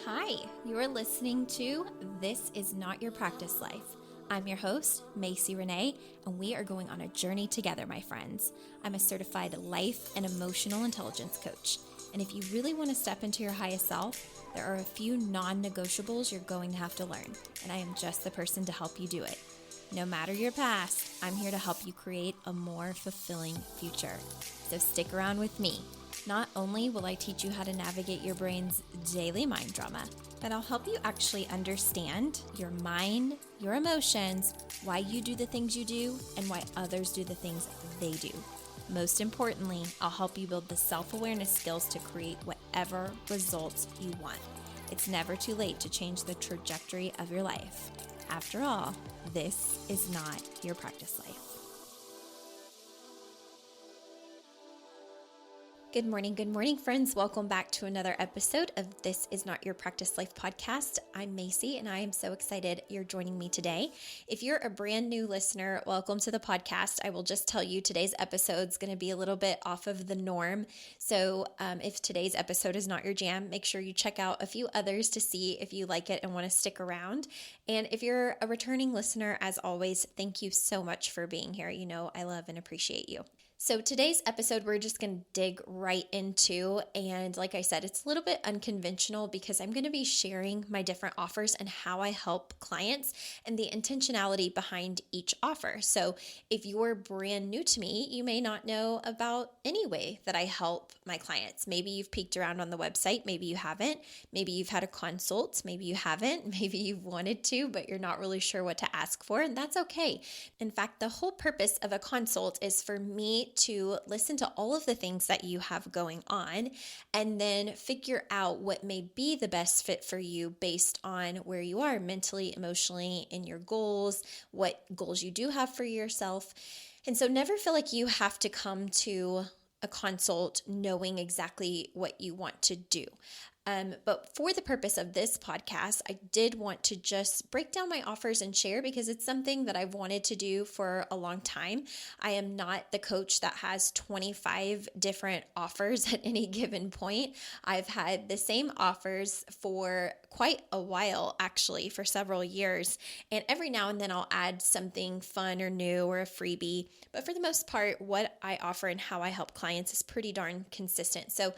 Hi, you're listening to This Is Not Your Practice Life. I'm your host, Macy Renee, and we are going on a journey together, my friends. I'm a certified life and emotional intelligence coach. And if you really want to step into your highest self, there are a few non-negotiables you're going to have to learn, and I am just the person to help you do it. No matter your past, I'm here to help you create a more fulfilling future. So stick around with me. Not only will I teach you how to navigate your brain's daily mind drama, but I'll help you actually understand your mind, your emotions, why you do the things you do, and why others do the things they do. Most importantly, I'll help you build the self-awareness skills to create whatever results you want. It's never too late to change the trajectory of your life. After all, this is not your practice life. Good morning, friends. Welcome back to another episode of This Is Not Your Practice Life podcast. I'm Macy, and I am so excited you're joining me today. If you're a brand new listener, welcome to the podcast. I will just tell you today's episode is going to be a little bit off of the norm. So if today's episode is not your jam, make sure you check out a few others to see if you like it and want to stick around. And if you're a returning listener, as always, thank you so much for being here. You know, I love and appreciate you. So today's episode, we're just going to dig right into, and like I said, it's a little bit unconventional because I'm going to be sharing my different offers and how I help clients and the intentionality behind each offer. So if you're brand new to me, you may not know about any way that I help my clients. Maybe you've peeked around on the website, maybe you haven't, maybe you've had a consult, maybe you haven't, maybe you've wanted to, but you're not really sure what to ask for, and that's okay. In fact, the whole purpose of a consult is for me to listen to all of the things that you have going on and then figure out what may be the best fit for you based on where you are mentally, emotionally, in your goals, what goals you do have for yourself. And so never feel like you have to come to a consult knowing exactly what you want to do. But for the purpose of this podcast, I did want to just break down my offers and share because it's something that I've wanted to do for a long time. I am not the coach that has 25 different offers at any given point. I've had the same offers for quite a while, actually, for several years. And every now and then I'll add something fun or new or a freebie. But for the most part, what I offer and how I help clients is pretty darn consistent. So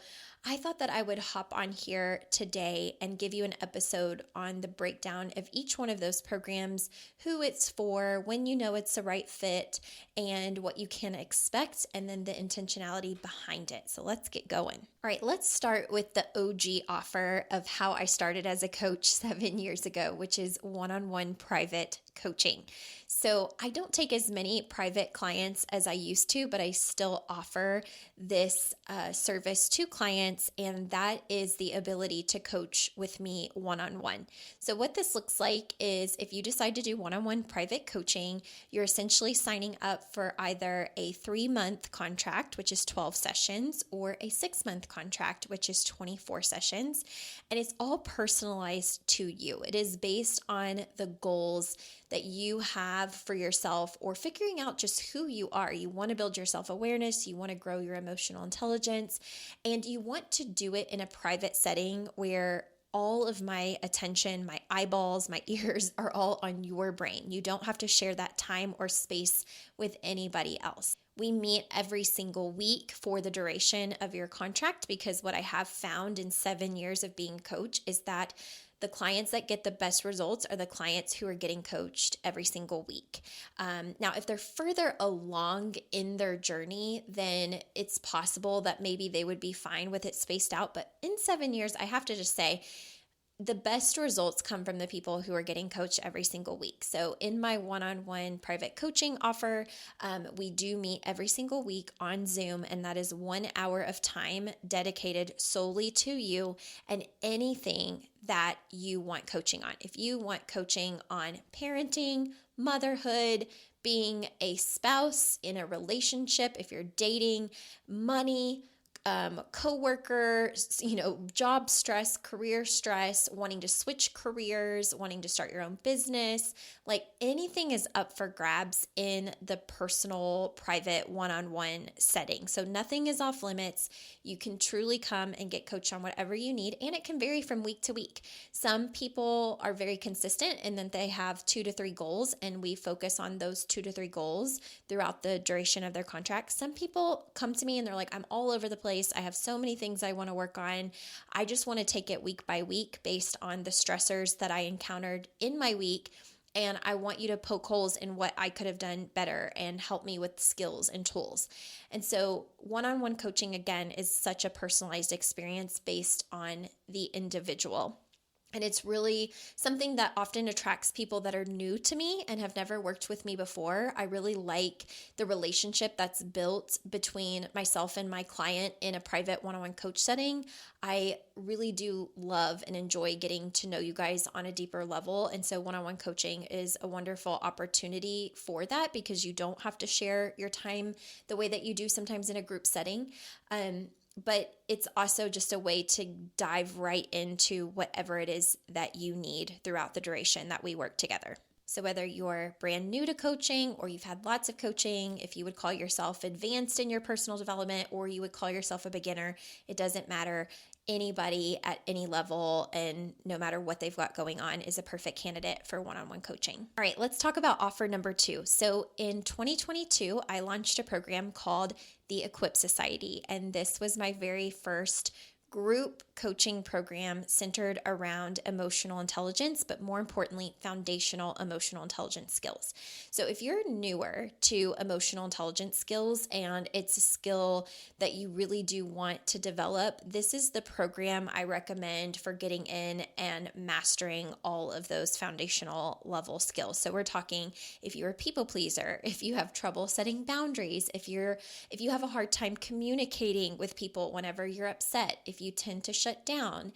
I thought that I would hop on here today and give you an episode on the breakdown of each one of those programs, who it's for, when you know it's the right fit, and what you can expect, and then the intentionality behind it. So let's get going. All right, let's start with the OG offer of how I started as a coach 7 years ago, which is one-on-one private coaching. So I don't take as many private clients as I used to, but I still offer this service to clients, and that is the ability to coach with me one-on-one. So what this looks like is if you decide to do one-on-one private coaching, you're essentially signing up for either a 3-month contract, which is 12 sessions, or a 6-month contract, which is 24 sessions, and it's all personalized to you. It is based on the goals that you have for yourself or figuring out just who you are. You want to build your self-awareness, you want to grow your emotional intelligence, and you want to do it in a private setting where all of my attention, my eyeballs, my ears are all on your brain. You don't have to share that time or space with anybody else. We meet every single week for the duration of your contract because what I have found in 7 years of being a coach is that the clients that get the best results are the clients who are getting coached every single week. Now, if they're further along in their journey, then it's possible that maybe they would be fine with it spaced out. But in 7 years, I have to just say, the best results come from the people who are getting coached every single week. So in my one-on-one private coaching offer, we do meet every single week on Zoom, and that is 1 hour of time dedicated solely to you and anything that you want coaching on. If you want coaching on parenting, motherhood, being a spouse in a relationship, if you're dating, money, coworker, job stress, career stress, wanting to switch careers, wanting to start your own business, like anything is up for grabs in the personal, private, one-on-one setting. So nothing is off limits. You can truly come and get coached on whatever you need, and it can vary from week to week. Some people are very consistent and then they have 2 to 3 goals, and we focus on those 2 to 3 goals throughout the duration of their contract. Some people come to me and they're like, I'm all over the place. I have so many things I want to work on. I just want to take it week by week based on the stressors that I encountered in my week. And I want you to poke holes in what I could have done better and help me with skills and tools. And so one-on-one coaching, again, is such a personalized experience based on the individual. And it's really something that often attracts people that are new to me and have never worked with me before. I really like the relationship that's built between myself and my client in a private one-on-one coach setting. I really do love and enjoy getting to know you guys on a deeper level. And so one-on-one coaching is a wonderful opportunity for that, because you don't have to share your time the way that you do sometimes in a group setting. But it's also just a way to dive right into whatever it is that you need throughout the duration that we work together. So whether you're brand new to coaching or you've had lots of coaching, if you would call yourself advanced in your personal development or you would call yourself a beginner, it doesn't matter. Anybody at any level and no matter what they've got going on is a perfect candidate for one-on-one coaching. All right, let's talk about offer number 2. So in 2022, I launched a program called the Equip Society, and this was my very first group coaching program centered around emotional intelligence, but more importantly, foundational emotional intelligence skills. So if you're newer to emotional intelligence skills and it's a skill that you really do want to develop, this is the program I recommend for getting in and mastering all of those foundational level skills. So we're talking if you're a people pleaser, if you have trouble setting boundaries, if you have a hard time communicating with people whenever you're upset, if you tend to shut down,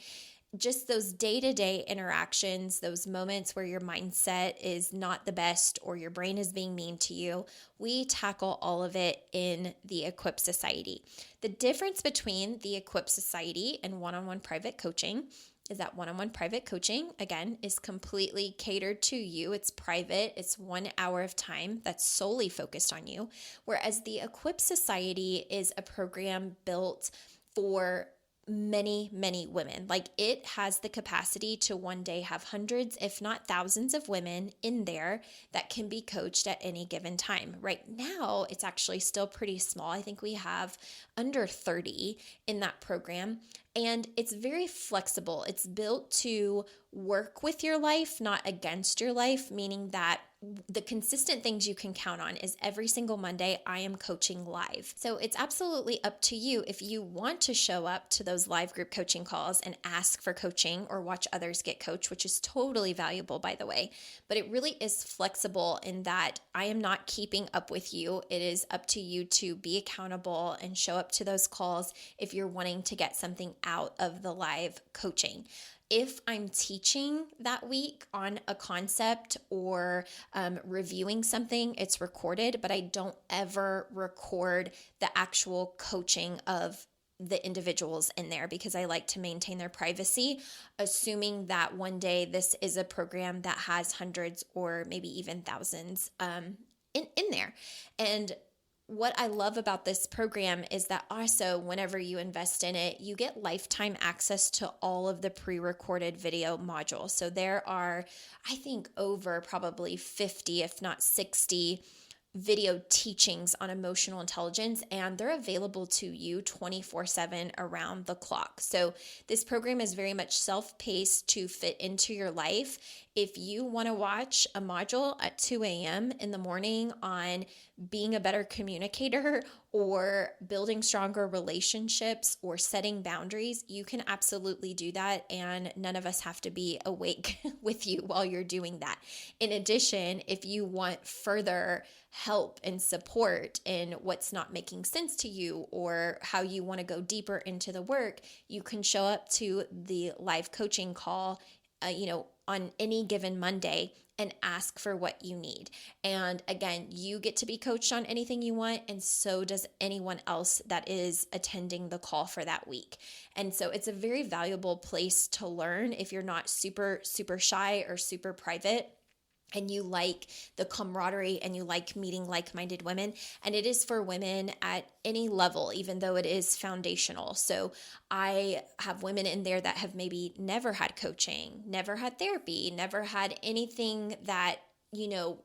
just those day-to-day interactions, those moments where your mindset is not the best or your brain is being mean to you, we tackle all of it in the Equip Society. The difference between the Equip Society and one-on-one private coaching is that one-on-one private coaching, again, is completely catered to you. It's private. It's 1 hour of time that's solely focused on you. Whereas the Equip Society is a program built for many, many women. Like, it has the capacity to one day have hundreds, if not thousands of women in there that can be coached at any given time. Right now, it's actually still pretty small. I think we have under 30 in that program. And it's very flexible. It's built to work with your life, not against your life, meaning that the consistent things you can count on is every single Monday I am coaching live. So it's absolutely up to you if you want to show up to those live group coaching calls and ask for coaching or watch others get coached, which is totally valuable, by the way. But it really is flexible in that I am not keeping up with you. It is up to you to be accountable and show up to those calls if you're wanting to get something out of the live coaching. If I'm teaching that week on a concept or reviewing something, it's recorded, but I don't ever record the actual coaching of the individuals in there because I like to maintain their privacy, assuming that one day this is a program that has hundreds or maybe even thousands in there. And what I love about this program is that also whenever you invest in it, you get lifetime access to all of the pre-recorded video modules. So there are, I think, over probably 50, if not 60 video teachings on emotional intelligence, and they're available to you 24/7 around the clock. So this program is very much self-paced to fit into your life. If you want to watch a module at 2 a.m. in the morning on being a better communicator or building stronger relationships or setting boundaries, you can absolutely do that, and none of us have to be awake with you while you're doing that. In addition, if you want further help and support in what's not making sense to you or how you want to go deeper into the work, you can show up to the live coaching call on any given Monday and ask for what you need. And again, you get to be coached on anything you want, and so does anyone else that is attending the call for that week. And so it's a very valuable place to learn if you're not super, super shy or super private, and you like the camaraderie and you like meeting like-minded women. And it is for women at any level, even though it is foundational. So I have women in there that have maybe never had coaching, never had therapy, never had anything that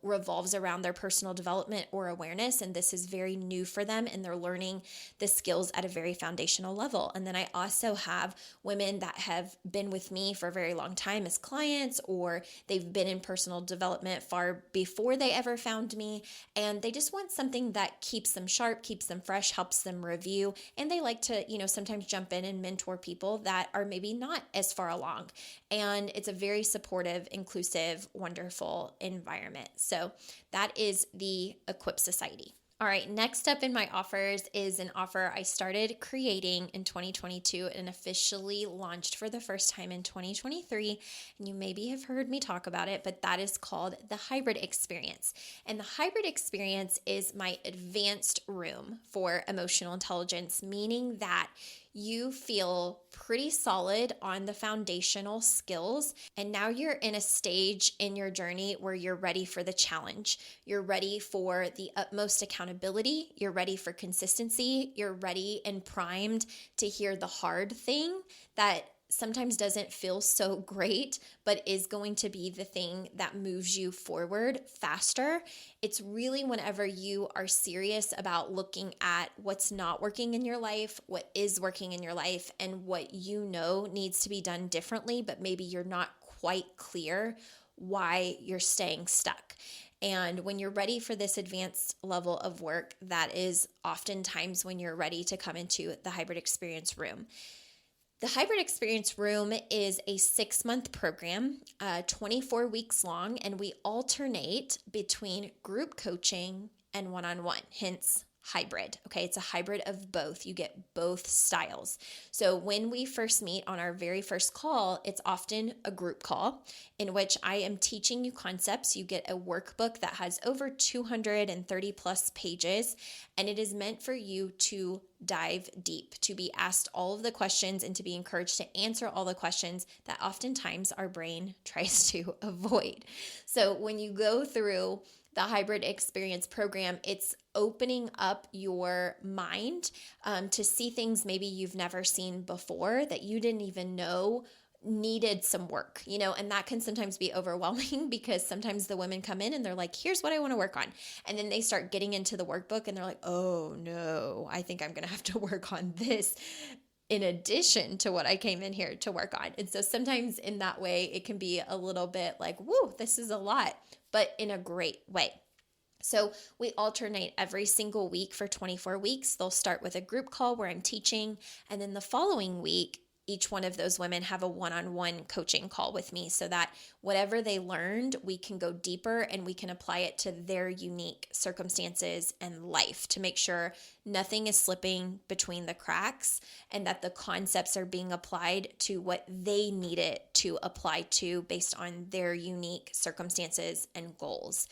revolves around their personal development or awareness. And this is very new for them, and they're learning the skills at a very foundational level. And then I also have women that have been with me for a very long time as clients, or they've been in personal development far before they ever found me. And they just want something that keeps them sharp, keeps them fresh, helps them review. And they like to, sometimes jump in and mentor people that are maybe not as far along. And it's a very supportive, inclusive, wonderful environment. So that is the Equip Society. All right, next up in my offers is an offer I started creating in 2022 and officially launched for the first time in 2023. And you maybe have heard me talk about it, but that is called the Hybrid Experience. And the Hybrid Experience is my advanced room for emotional intelligence, meaning that you feel pretty solid on the foundational skills, and now you're in a stage in your journey where you're ready for the challenge. You're ready for the utmost accountability. You're ready for consistency. You're ready and primed to hear the hard thing that sometimes doesn't feel so great, but is going to be the thing that moves you forward faster. It's really whenever you are serious about looking at what's not working in your life, what is working in your life, and what needs to be done differently, but maybe you're not quite clear why you're staying stuck. And when you're ready for this advanced level of work, that is oftentimes when you're ready to come into the Hybrid Experience room. The Hybrid Experience Room is a 6-month program, 24 weeks long, and we alternate between group coaching and one-on-one, hence hybrid. Okay, it's a hybrid of both. You get both styles. So when we first meet on our very first call, it's often a group call in which I am teaching you concepts. You get a workbook that has over 230 plus pages, and it is meant for you to dive deep, to be asked all of the questions and to be encouraged to answer all the questions that oftentimes our brain tries to avoid. So when you go through the Hybrid Experience program, it's opening up your mind to see things maybe you've never seen before that you didn't even know needed some work, and that can sometimes be overwhelming because sometimes the women come in and they're like, here's what I want to work on. And then they start getting into the workbook and they're like, oh no, I think I'm going to have to work on this in addition to what I came in here to work on. And so sometimes in that way, it can be a little bit like, whoa, this is a lot, but in a great way. So we alternate every single week for 24 weeks. They'll start with a group call where I'm teaching, and then the following week, each one of those women have a one-on-one coaching call with me so that whatever they learned, we can go deeper and we can apply it to their unique circumstances and life to make sure nothing is slipping between the cracks and that the concepts are being applied to what they need it to apply to based on their unique circumstances and goals.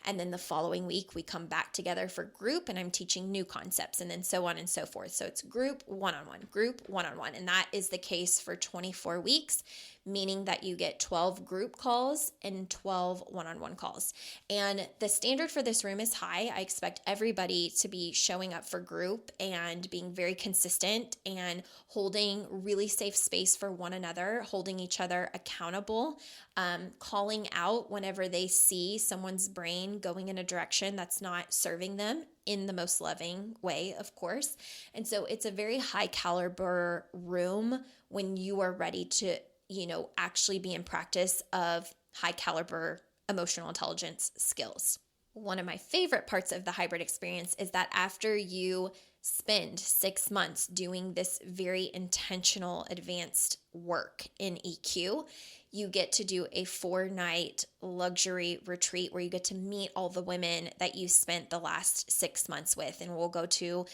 And then the following week, we come back together for group and I'm teaching new concepts and then so on and so forth. So it's group one-on-one, group one-on-one. And that is the case for 24 weeks, meaning that you get 12 group calls and 12 one-on-one calls. And the standard for this room is high. I expect everybody to be showing up for group and being very consistent and holding really safe space for one another, holding each other accountable, calling out whenever they see someone's brain going in a direction that's not serving them in the most loving way, of course. And so it's a very high caliber room when you are ready to actually be in practice of high caliber emotional intelligence skills. One of my favorite parts of the Hybrid Experience is that after you spend 6 months doing this very intentional advanced work in EQ, you get to do a 4-night luxury retreat where you get to meet all the women that you spent the last 6 months with. And we'll go to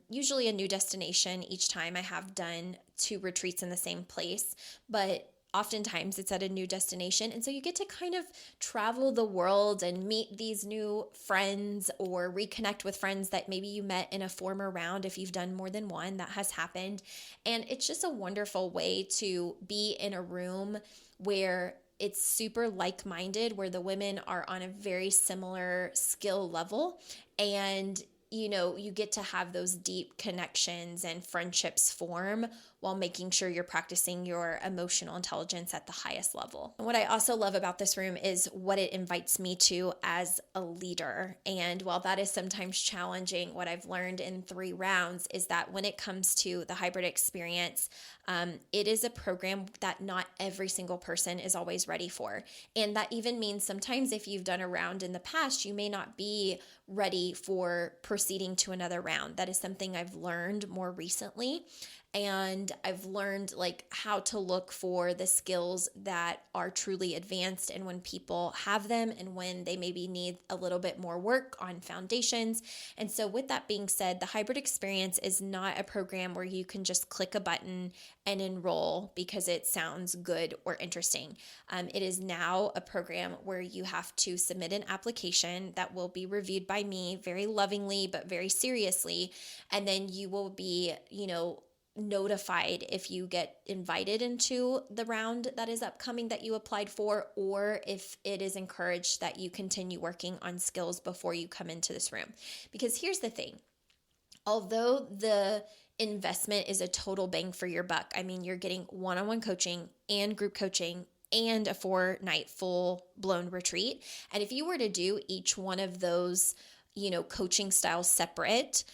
usually a new destination each time. I have done 2 retreats in the same place, but oftentimes it's at a new destination. And so you get to kind of travel the world and meet these new friends or reconnect with friends that maybe you met in a former round. If you've done more than one, that has happened. And it's just a wonderful way to be in a room where it's super like-minded, where the women are on a very similar skill level, and you get to have those deep connections and friendships form while making sure you're practicing your emotional intelligence at the highest level. And what I also love about this room is what it invites me to as a leader. And while that is sometimes challenging, what I've learned in 3 rounds is that when it comes to the hybrid experience, it is a program that not every single person is always ready for. And that even means sometimes if you've done a round in the past, you may not be ready for proceeding to another round. That is something I've learned more recently. And I've learned how to look for the skills that are truly advanced and when people have them and when they maybe need a little bit more work on foundations. And so with that being said, the hybrid experience is not a program where you can just click a button and enroll because it sounds good or interesting. It is now a program where you have to submit an application that will be reviewed by me very lovingly but very seriously. And then you will be, notified if you get invited into the round that is upcoming that you applied for, or if it is encouraged that you continue working on skills before you come into this room. Because here's the thing, although the investment is a total bang for your buck, I mean, you're getting one-on-one coaching and group coaching and a 4-night full-blown retreat. And if you were to do each one of those, coaching styles separate,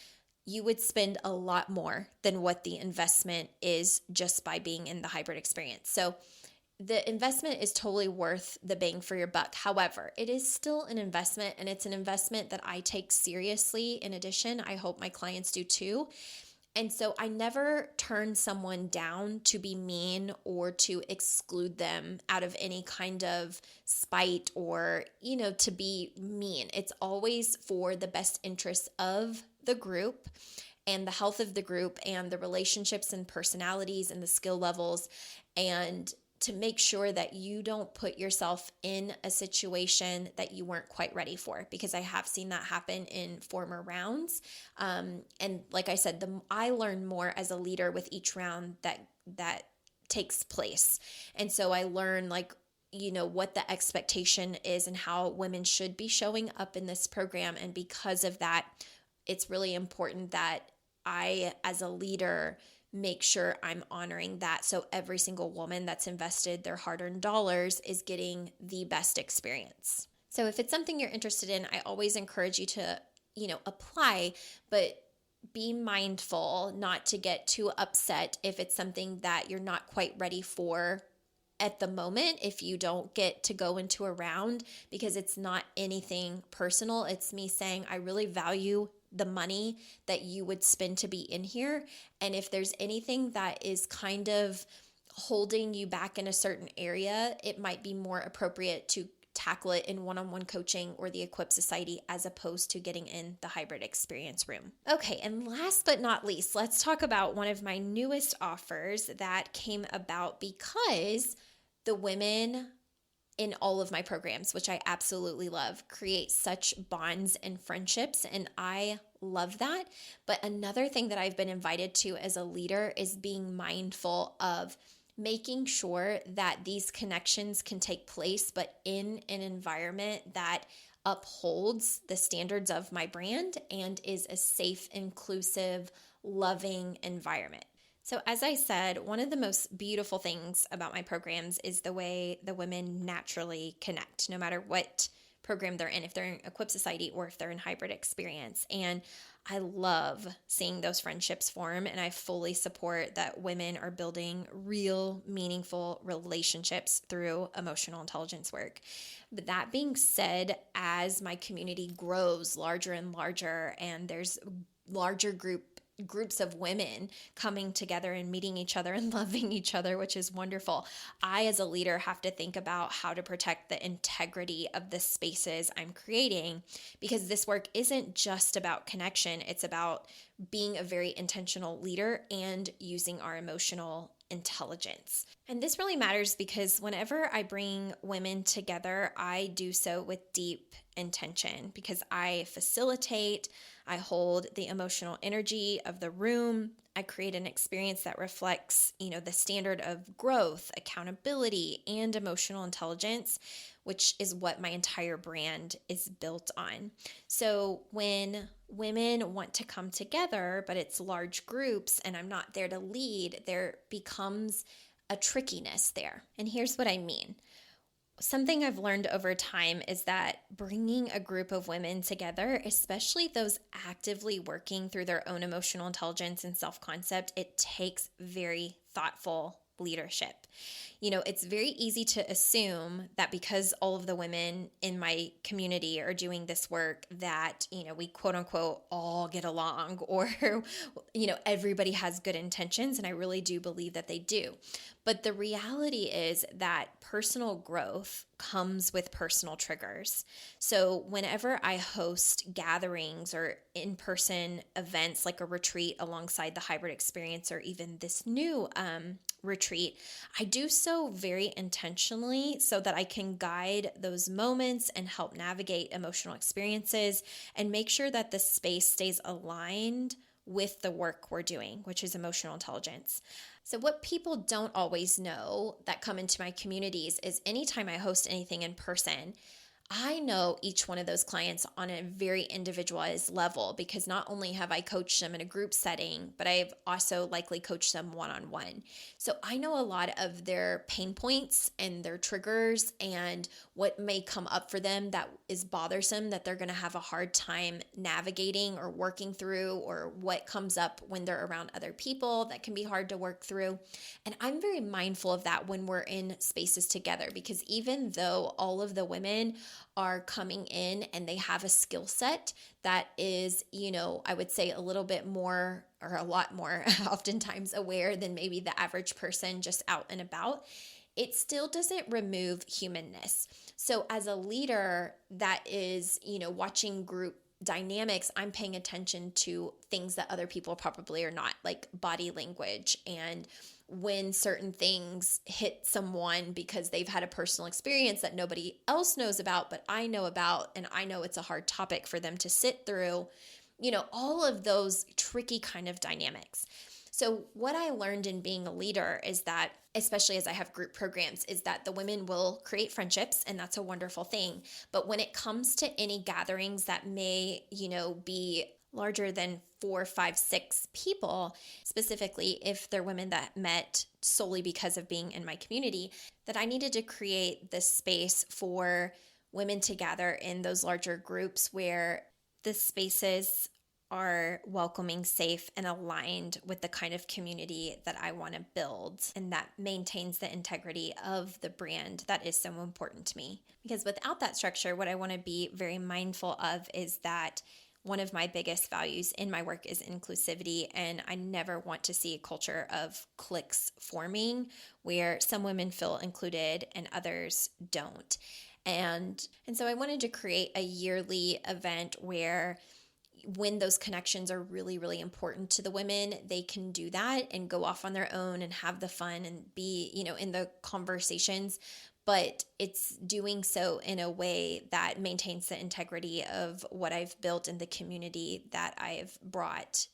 you would spend a lot more than what the investment is just by being in the hybrid experience. So the investment is totally worth the bang for your buck. However, it is still an investment, and it's an investment that I take seriously. In addition, I hope my clients do too. And so I never turn someone down to be mean or to exclude them out of any kind of spite or, to be mean. It's always for the best interests of the group and the health of the group and the relationships and personalities and the skill levels, and to make sure that you don't put yourself in a situation that you weren't quite ready for, because I have seen that happen in former rounds. And like I said, I learn more as a leader with each round that takes place. And so I learn what the expectation is and how women should be showing up in this program. And because of that, it's really important that I, as a leader, make sure I'm honoring that, so every single woman that's invested their hard-earned dollars is getting the best experience. So if it's something you're interested in, I always encourage you to, apply, but be mindful not to get too upset if it's something that you're not quite ready for at the moment, if you don't get to go into a round, because it's not anything personal. It's me saying, I really value the money that you would spend to be in here. And if there's anything that is kind of holding you back in a certain area, it might be more appropriate to tackle it in one-on-one coaching or the Equip Society as opposed to getting in the hybrid experience room. Okay, and last but not least, let's talk about one of my newest offers that came about because the women in all of my programs, which I absolutely love, create such bonds and friendships, and I love that. But another thing that I've been invited to as a leader is being mindful of making sure that these connections can take place, but in an environment that upholds the standards of my brand and is a safe, inclusive, loving environment. So as I said, one of the most beautiful things about my programs is the way the women naturally connect, no matter what program they're in, if they're in Equip Society or if they're in hybrid experience. And I love seeing those friendships form, and I fully support that women are building real, meaningful relationships through emotional intelligence work. But that being said, as my community grows larger and larger, and there's larger groups of women coming together and meeting each other and loving each other, which is wonderful, I, as a leader, have to think about how to protect the integrity of the spaces I'm creating, because this work isn't just about connection. It's about being a very intentional leader and using our emotional intelligence. And this really matters because whenever I bring women together, I do so with deep intention because I facilitate, I hold the emotional energy of the room. I create an experience that reflects, the standard of growth, accountability, and emotional intelligence, which is what my entire brand is built on. So when women want to come together, but it's large groups and I'm not there to lead, there becomes a trickiness there. And here's what I mean. Something I've learned over time is that bringing a group of women together, especially those actively working through their own emotional intelligence and self-concept, it takes very thoughtful leadership. It's very easy to assume that because all of the women in my community are doing this work that, we quote unquote all get along or, everybody has good intentions. And I really do believe that they do. But the reality is that personal growth comes with personal triggers. So whenever I host gatherings or in-person events like a retreat alongside the hybrid experience or even this new retreat, I do so very intentionally so that I can guide those moments and help navigate emotional experiences and make sure that the space stays aligned with the work we're doing, which is emotional intelligence. So what people don't always know that come into my communities is anytime I host anything in person, I know each one of those clients on a very individualized level because not only have I coached them in a group setting, but I've also likely coached them one-on-one. So I know a lot of their pain points and their triggers and what may come up for them that is bothersome that they're going to have a hard time navigating or working through, or what comes up when they're around other people that can be hard to work through. And I'm very mindful of that when we're in spaces together because even though all of the women are coming in and they have a skill set that is, I would say a little bit more or a lot more oftentimes aware than maybe the average person just out and about, it still doesn't remove humanness. So as a leader that is, watching group dynamics, I'm paying attention to things that other people probably are not, like body language and when certain things hit someone because they've had a personal experience that nobody else knows about, but I know about, and I know it's a hard topic for them to sit through, all of those tricky kind of dynamics. So what I learned in being a leader is that, especially as I have group programs, is that the women will create friendships, and that's a wonderful thing. But when it comes to any gatherings that may, be larger than 4, 5, 6 people, specifically if they're women that met solely because of being in my community, that I needed to create this space for women to gather in those larger groups where the spaces are welcoming, safe, and aligned with the kind of community that I want to build and that maintains the integrity of the brand that is so important to me. Because without that structure, what I want to be very mindful of is that one of my biggest values in my work is inclusivity, and I never want to see a culture of cliques forming where some women feel included and others don't. And so I wanted to create a yearly event where when those connections are really, really important to the women, they can do that and go off on their own and have the fun and be, in the conversations. But it's doing so in a way that maintains the integrity of what I've built in the community that I've brought,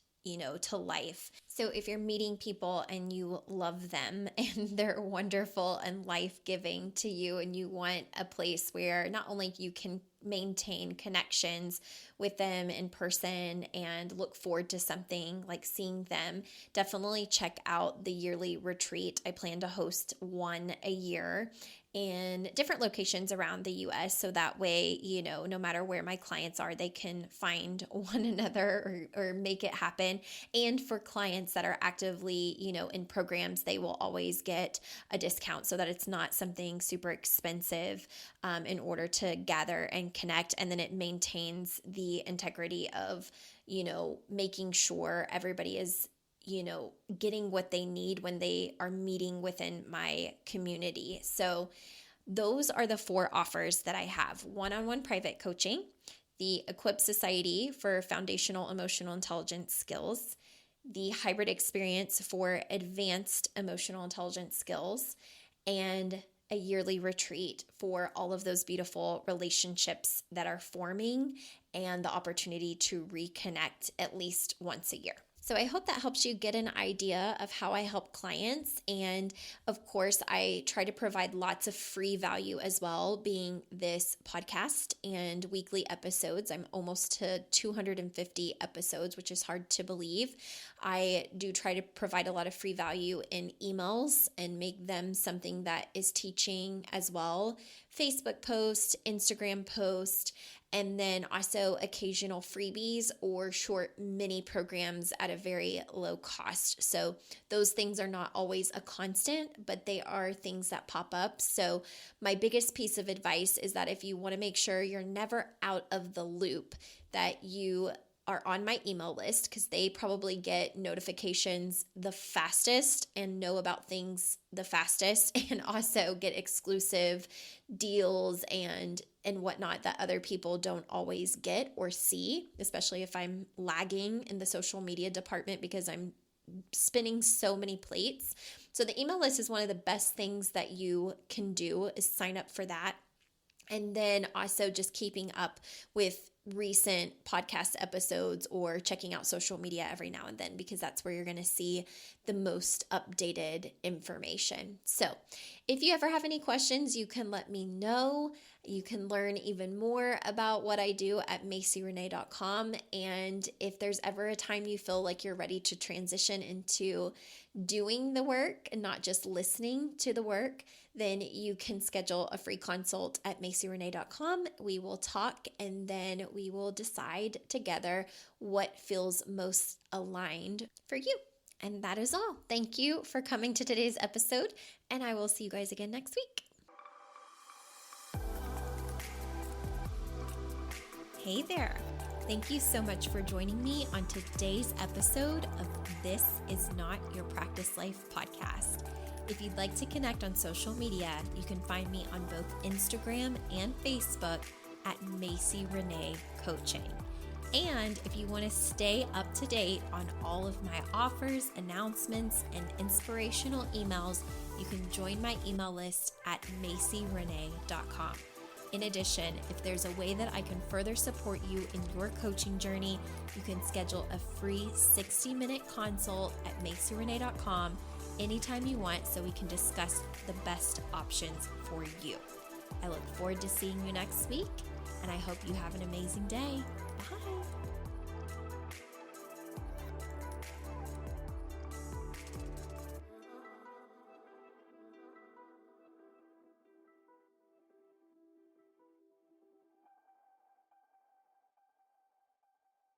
to life. So if you're meeting people and you love them and they're wonderful and life-giving to you, and you want a place where not only you can maintain connections with them in person and look forward to something like seeing them, definitely check out the yearly retreat. I plan to host one a year in different locations around the US. So that way, no matter where my clients are, they can find one another or make it happen. And for clients that are actively, in programs, they will always get a discount so that it's not something super expensive in order to gather and connect. And then it maintains the integrity of, making sure everybody is getting what they need when they are meeting within my community. So those are the 4 offers that I have: one-on-one private coaching, the Equip Society for foundational emotional intelligence skills, the hybrid experience for advanced emotional intelligence skills, and a yearly retreat for all of those beautiful relationships that are forming and the opportunity to reconnect at least once a year. So I hope that helps you get an idea of how I help clients. And of course, I try to provide lots of free value as well, being this podcast and weekly episodes. I'm almost to 250 episodes, which is hard to believe. I do try to provide a lot of free value in emails and make them something that is teaching as well. Facebook post, Instagram post, and then also occasional freebies or short mini programs at a very low cost. So those things are not always a constant, but they are things that pop up. So my biggest piece of advice is that if you want to make sure you're never out of the loop, that you are on my email list, because they probably get notifications the fastest and know about things the fastest, and also get exclusive deals and whatnot that other people don't always get or see, especially if I'm lagging in the social media department because I'm spinning so many plates. So the email list is one of the best things that you can do, is sign up for that. And then also just keeping up with recent podcast episodes or checking out social media every now and then, because that's where you're going to see the most updated information. So if you ever have any questions, you can let me know. You can learn even more about what I do at MacyRenee.com. And if there's ever a time you feel like you're ready to transition into doing the work and not just listening to the work, then you can schedule a free consult at MacyRenee.com. We will talk, and then we will decide together what feels most aligned for you. And that is all. Thank you for coming to today's episode, and I will see you guys again next week. Hey there. Thank you so much for joining me on today's episode of This Is Not Your Practice Life podcast. If you'd like to connect on social media, you can find me on both Instagram and Facebook at Macy Renee Coaching. And if you want to stay up to date on all of my offers, announcements, and inspirational emails, you can join my email list at MacyRenee.com. In addition, if there's a way that I can further support you in your coaching journey, you can schedule a free 60-minute consult at MacyRenee.com anytime you want, so we can discuss the best options for you. I look forward to seeing you next week, and I hope you have an amazing day. Bye.